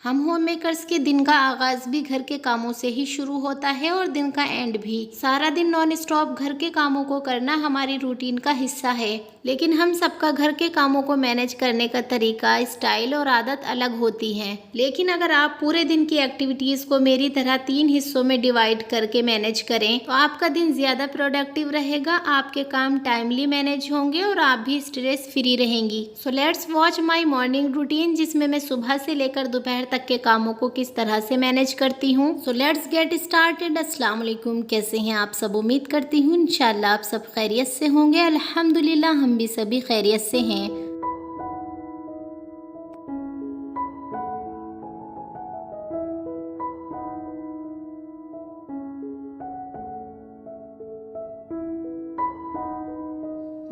हम home makers के दिन का आगाज़ भी घर के कामों से ही शुरू होता है और दिन का एंड भी। सारा दिन नॉन स्टॉप घर के कामों को करना हमारी रूटीन का हिस्सा है, लेकिन हम सबका घर के कामों को मैनेज करने का तरीका, स्टाइल और आदत अलग होती है। लेकिन अगर आप पूरे दिन की एक्टिविटीज़ को मेरी तरह 3 हिस्सों में डिवाइड करके मैनेज करें तो आपका दिन ज़्यादा प्रोडक्टिव रहेगा, आपके काम टाइमली मैनेज होंगे और आप भी स्ट्रेस फ्री रहेंगी। So let's watch my morning routine, जिसमें मैं सुबह से लेकर दोपहर तक के कामों को किस तरह से मैनेज करती हूँ। So let's get started. अस्सलाम वालेकुम, कैसे हैं आप सब? उम्मीद करती हूँ इंशाल्लाह आप सब खैरियत से होंगे। अल्हम्दुलिल्लाह हम भी सभी खैरियत से हैं।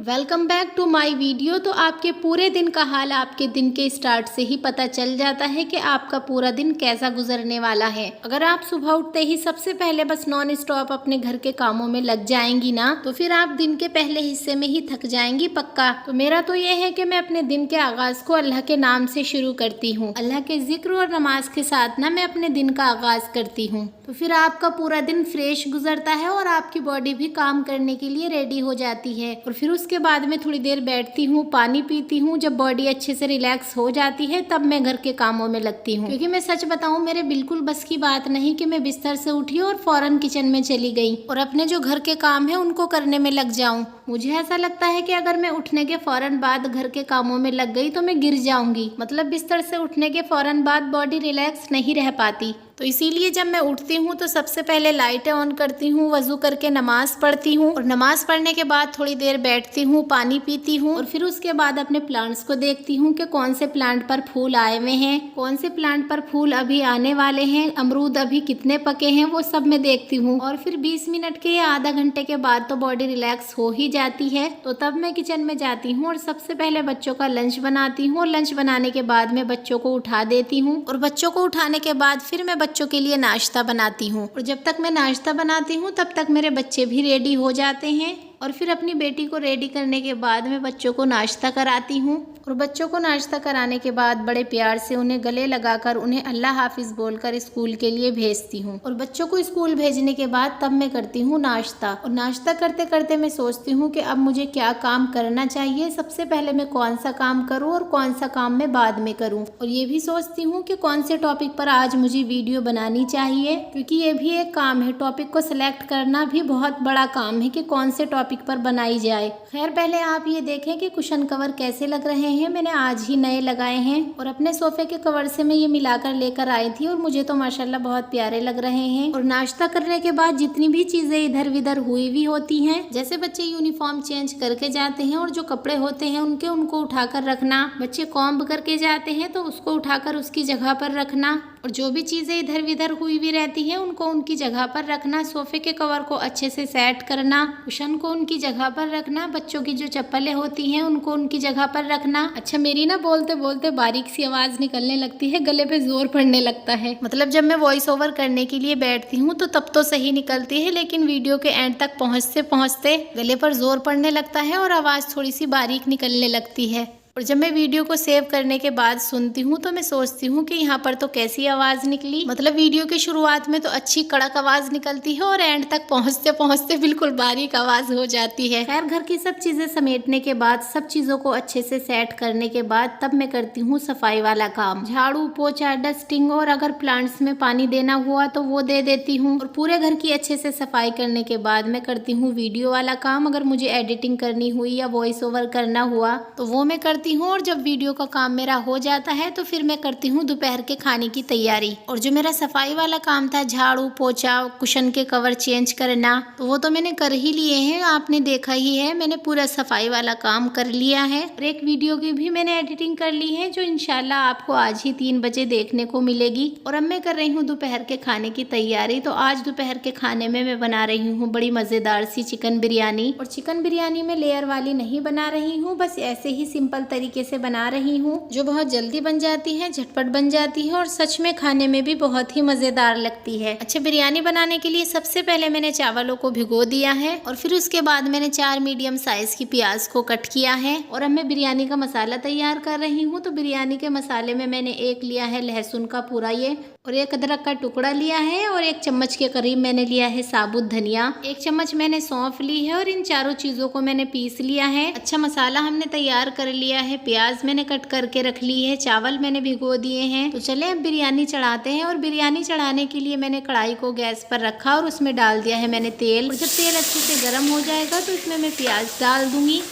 Welcome back to my video. तो आपके पूरे दिन का हाल आपके दिन के स्टार्ट से ही पता चल जाता है कि आपका पूरा दिन कैसा गुजरने वाला है। अगर आप सुबह उठते ही सबसे पहले बस नॉन स्टॉप अपने घर के कामों में लग जाएंगी ना, तो फिर आप दिन के पहले हिस्से में ही थक जाएंगी पक्का। तो मेरा तो ये है कि मैं अपने दिन के आगाज को अल्लाह के नाम से शुरू करती हूँ। अल्लाह के जिक्र और नमाज के साथ ना मैं अपने दिन का आगाज करती हूँ, तो फिर आपका पूरा दिन फ्रेश गुजरता है और आपकी बॉडी भी काम करने के लिए रेडी हो जाती है। और फिर उसके बाद में थोड़ी देर बैठती हूँ, पानी पीती हूँ। जब बॉडी अच्छे से रिलैक्स हो जाती है तब मैं घर के कामों में लगती हूँ, क्योंकि मैं सच बताऊँ मेरे बिल्कुल बस की बात नहीं कि मैं बिस्तर से उठी और फौरन किचन में चली गई और अपने जो घर के काम है उनको करने में लग जाऊं। मुझे ऐसा लगता है कि अगर मैं उठने के फौरन बाद घर के कामों में लग गई तो मैं गिर जाऊंगी। मतलब बिस्तर से उठने के फौरन बाद बॉडी रिलैक्स नहीं रह पाती। तो इसीलिए जब मैं उठती हूँ तो सबसे पहले लाइटें ऑन करती हूँ, वजू करके नमाज पढ़ती हूँ और नमाज पढ़ने के बाद थोड़ी देर बैठती हूँ, पानी पीती हूँ और फिर उसके बाद अपने प्लांट्स को देखती हूँ कि कौन से प्लांट पर फूल आए हुए हैं, कौन से प्लांट पर फूल अभी आने वाले हैं, अमरूद अभी कितने पके हैं, वो सब मैं देखती हूँ। और फिर 20 मिनट के या आधा घंटे के बाद तो बॉडी रिलैक्स हो ही जाती है। तो तब मैं किचन में जाती हूँ और सबसे पहले बच्चों का लंच बनाती हूँ और लंच बनाने के बाद मैं बच्चों को उठा देती हूँ और बच्चों को उठाने के बाद फिर मैं बच्चों के लिए नाश्ता बनाती हूँ। और जब तक मैं नाश्ता बनाती हूँ तब तक मेरे बच्चे भी रेडी हो जाते हैं और फिर अपनी बेटी को रेडी करने के बाद मैं बच्चों को नाश्ता कराती हूँ। और बच्चों को नाश्ता कराने के बाद बड़े प्यार से उन्हें गले लगाकर उन्हें अल्लाह हाफिज बोलकर स्कूल के लिए भेजती हूँ। और बच्चों को स्कूल भेजने के बाद तब मैं करती हूँ नाश्ता। और नाश्ता करते करते मैं सोचती हूँ कि अब मुझे क्या काम करना चाहिए, सबसे पहले मैं कौन सा काम करूँ और कौन सा काम मैं बाद में करूँ। और ये भी सोचती हूँ कि कौन से टॉपिक पर आज मुझे वीडियो बनानी चाहिए, क्योंकि ये भी एक काम है। टॉपिक को सिलेक्ट करना भी बहुत बड़ा काम है कि कौन से टॉपिक पर बनाई जाए। खैर पहले आप ये देखें कि कुशन कवर कैसे लग रहे हैं। मैंने आज ही नए लगाए हैं और अपने सोफे के कवर से मैं ये मिलाकर लेकर आई थी और मुझे तो माशाल्लाह बहुत प्यारे लग रहे हैं। और नाश्ता करने के बाद जितनी भी चीजें इधर उधर हुई भी होती हैं, जैसे बच्चे यूनिफॉर्म चेंज करके जाते हैं और जो कपड़े होते हैं उनको उठाकर रखना, बच्चे कॉम्ब करके जाते हैं तो उसको उठाकर उसकी जगह पर रखना, और जो भी चीजें इधर उधर हुई भी रहती हैं उनको उनकी जगह पर रखना, सोफे के कवर को अच्छे से सेट करना, कुशन को उनकी जगह पर रखना, बच्चों की जो चप्पलें होती हैं उनको उनकी जगह पर रखना। अच्छा मेरी ना बोलते बोलते बारीक सी आवाज निकलने लगती है, गले पे जोर पड़ने लगता है। मतलब जब मैं वॉइस ओवर करने के लिए बैठती हूँ तो तब तो सही निकलती है, लेकिन वीडियो के एंड तक पहुँचते पहुँचते गले पर जोर पड़ने लगता है और आवाज थोड़ी सी बारीक निकलने लगती है। और जब मैं वीडियो को सेव करने के बाद सुनती हूँ तो मैं सोचती हूँ कि यहाँ पर तो कैसी आवाज़ निकली। मतलब वीडियो की शुरुआत में तो अच्छी कड़क आवाज़ निकलती है और एंड तक पहुँचते पहुँचते बिल्कुल बारीक आवाज़ हो जाती है। खैर, घर की सब चीज़ें समेटने के बाद, सब चीज़ों को अच्छे से सेट करने के बाद तब मैं करती हूँ सफाई वाला काम। झाड़ू पोछा, डस्टिंग, और अगर प्लांट्स में पानी देना हुआ तो वो दे देती हूँ। और पूरे घर की अच्छे से सफाई करने के बाद मैं करती हूँ वीडियो वाला काम। अगर मुझे एडिटिंग करनी हुई या वॉइस ओवर करना हुआ तो वो मैं करती हूँ। और जब वीडियो का काम मेरा हो जाता है तो फिर मैं करती हूँ दोपहर के खाने की तैयारी। और जो मेरा सफाई वाला काम था, झाड़ू पोछा, कुशन के कवर चेंज करना, तो वो तो मैंने कर ही लिए हैं। आपने देखा ही है, मैंने पूरा सफाई वाला काम कर लिया है। और एक वीडियो की भी मैंने एडिटिंग कर ली है जो इंशाल्लाह आपको आज ही 3 बजे देखने को मिलेगी। और अब मैं कर रही हूँ दोपहर के खाने की तैयारी। तो आज दोपहर के खाने में मैं बना रही हूँ बड़ी मज़ेदार सी चिकन बिरयानी। और चिकन बिरयानी में लेयर वाली नहीं बना रही हूँ, बस ऐसे ही सिंपल तरीके से बना रही हूँ, जो बहुत जल्दी बन जाती है, झटपट बन जाती है और सच में खाने में भी बहुत ही मज़ेदार लगती है। अच्छा, बिरयानी बनाने के लिए सबसे पहले मैंने चावलों को भिगो दिया है और फिर उसके बाद मैंने 4 मीडियम साइज की प्याज को कट किया है। और अब मैं बिरयानी का मसाला तैयार कर रही हूँ। तो बिरयानी के मसाले में मैंने एक लिया है लहसुन का पूरा ये, और एक अदरक का टुकड़ा लिया है, और 1 चम्मच के करीब मैंने लिया है साबुत धनिया, 1 चम्मच मैंने सौंफ ली है, और इन चारों चीज़ों को मैंने पीस लिया है। अच्छा, मसाला हमने तैयार कर लिया है, प्याज मैंने कट करके रख ली है, चावल मैंने भिगो दिए हैं। तो चले अब बिरयानी चढ़ाते हैं। और बिरयानी चढ़ाने के लिए मैंने कढ़ाई को गैस पर रखा और उसमें डाल दिया है मैंने तेल। और जब तेल अच्छे से गर्म हो जाएगा तो इसमें मैं प्याज डाल दूंगी।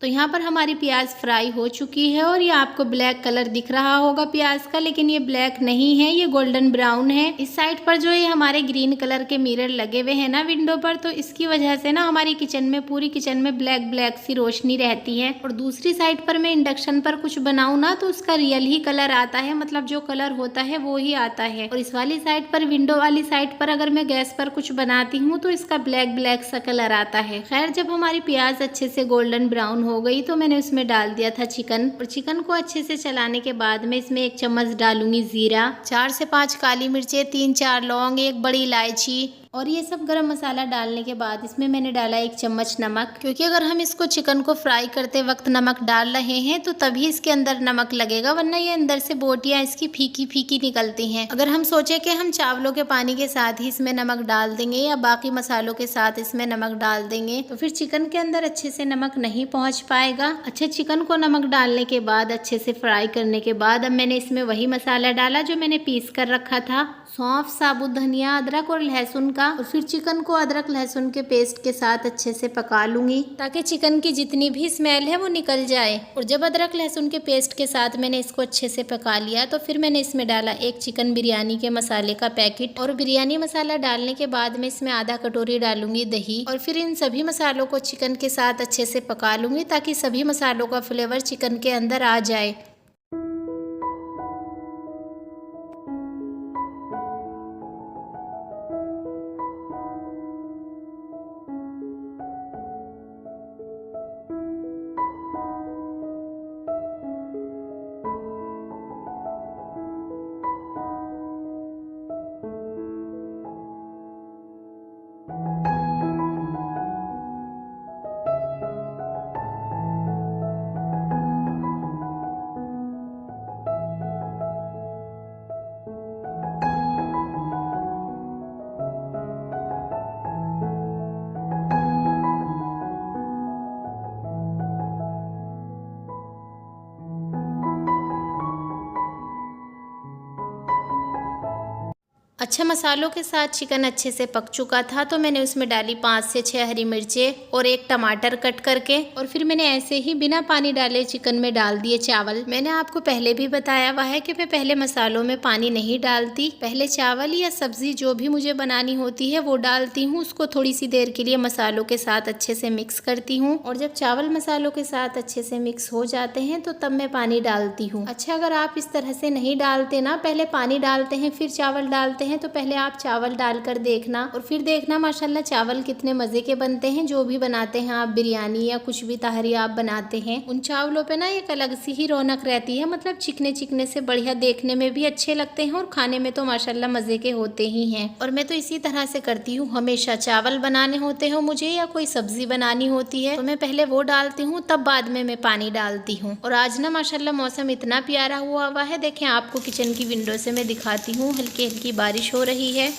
तो यहाँ पर हमारी प्याज फ्राई हो चुकी है और ये आपको ब्लैक कलर दिख रहा होगा प्याज का, लेकिन ये ब्लैक नहीं है, ये गोल्डन ब्राउन है। इस साइड पर जो ये हमारे ग्रीन कलर के मिरर लगे हुए हैं ना विंडो पर, तो इसकी वजह से ना हमारी किचन में, पूरी किचन में ब्लैक ब्लैक सी रोशनी रहती है। और दूसरी साइड पर मैं इंडक्शन पर कुछ बनाऊँ ना तो उसका रियल ही कलर आता है, मतलब जो कलर होता है वो ही आता है। और इस वाली साइड पर, विंडो वाली साइड पर अगर मैं गैस पर कुछ बनाती हूँ तो इसका ब्लैक ब्लैक सा कलर आता है। खैर, जब हमारी प्याज अच्छे से गोल्डन ब्राउन हो गई तो मैंने उसमें डाल दिया था चिकन। और चिकन को अच्छे से चलाने के बाद मैं इसमें 1 चम्मच डालूंगी जीरा, 4 से 5 काली मिर्चें, 3-4 लौंग, 1 बड़ी इलायची, और ये सब गरम मसाला डालने के बाद इसमें मैंने डाला 1 चम्मच नमक, क्योंकि अगर हम इसको चिकन को फ्राई करते वक्त नमक डाल रहे हैं तो तभी इसके अंदर नमक लगेगा, वरना ये अंदर से बोटियां इसकी फीकी फीकी निकलती हैं। अगर हम सोचे कि हम चावलों के पानी के साथ ही इसमें नमक डाल देंगे या बाकी मसालों के साथ इसमें नमक डाल देंगे तो फिर चिकन के अंदर अच्छे से नमक नहीं पहुँच पाएगा। अच्छा, चिकन को नमक डालने के बाद अच्छे से फ्राई करने के बाद अब मैंने इसमें वही मसाला डाला जो मैंने पीस कर रखा था, सौंफ, साबुत धनिया, अदरक और लहसुन का। और फिर चिकन को अदरक लहसुन के पेस्ट के साथ अच्छे से पका लूंगी ताकि चिकन की जितनी भी स्मेल है वो निकल जाए। और जब अदरक लहसुन के पेस्ट के साथ मैंने इसको अच्छे से पका लिया तो फिर मैंने इसमें डाला 1 चिकन बिरयानी के मसाले का पैकेट। और बिरयानी मसाला डालने के बाद मैं इसमें आधा कटोरी डालूंगी दही। और फिर इन सभी मसालों को चिकन के साथ अच्छे से पका लूंगी ताकि सभी मसालों का फ्लेवर चिकन के अंदर आ जाए। अच्छा, मसालों के साथ चिकन अच्छे से पक चुका था तो मैंने उसमें डाली 5 से 6 हरी मिर्चें और 1 टमाटर कट करके। और फिर मैंने ऐसे ही बिना पानी डाले चिकन में डाल दिए चावल। मैंने आपको पहले भी बताया हुआ है कि मैं पहले मसालों में पानी नहीं डालती, पहले चावल या सब्जी जो भी मुझे बनानी होती है वो डालती हूँ, उसको थोड़ी सी देर के लिए मसालों के साथ अच्छे से मिक्स करती हूँ। और जब चावल मसालों के साथ अच्छे से मिक्स हो जाते हैं तो तब मैं पानी डालती हूँ। अच्छा, अगर आप इस तरह से नहीं डालते ना, पहले पानी डालते हैं फिर चावल डालते हैं, हैं तो पहले आप चावल डालकर देखना और फिर देखना माशाल्लाह चावल कितने मज़े के बनते हैं। जो भी बनाते हैं आप, बिरयानी या कुछ भी तहरी आप बनाते हैं, उन चावलों पे ना एक अलग सी ही रौनक रहती है। मतलब चिकने चिकने से बढ़िया, देखने में भी अच्छे लगते हैं और खाने में तो माशाल्लाह मज़े के होते ही हैं। और मैं तो इसी तरह से करती हूँ हमेशा। चावल बनाने होते हो मुझे या कोई सब्जी बनानी होती है तो मैं पहले वो डालती हूँ, तब बाद में मैं पानी डालती हूँ। और आज ना माशाल्लाह मौसम इतना प्यारा हुआ है। देखें, आपको किचन की विंडो से मैं दिखाती हूँ, हल्की हल्की बारिश हो रही है।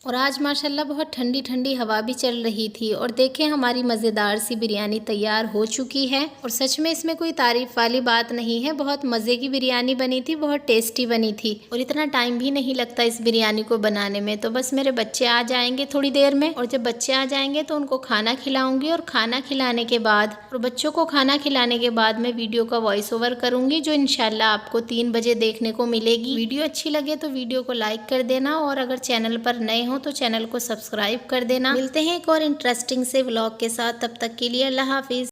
और आज माशाल्लाह बहुत ठंडी ठंडी हवा भी चल रही थी। और देखें, हमारी मज़ेदार सी बिरयानी तैयार हो चुकी है। और सच में इसमें कोई तारीफ़ वाली बात नहीं है, बहुत मज़े की बिरयानी बनी थी, बहुत टेस्टी बनी थी। और इतना टाइम भी नहीं लगता इस बिरयानी को बनाने में। तो बस मेरे बच्चे आ जाएंगे थोड़ी देर में, और जब बच्चे आ जाएंगे तो उनको खाना खिलाऊंगी। और खाना खिलाने के बाद, और बच्चों को खाना खिलाने के बाद मैं वीडियो का वॉइस ओवर करूँगी, जो इंशाल्लाह आपको 3 बजे देखने को मिलेगी। वीडियो अच्छी लगे तो वीडियो को लाइक कर देना, और अगर चैनल पर नए हो तो चैनल को सब्सक्राइब कर देना। मिलते हैं एक और इंटरेस्टिंग से व्लॉग के साथ, तब तक के लिए अल्लाह हाफिज।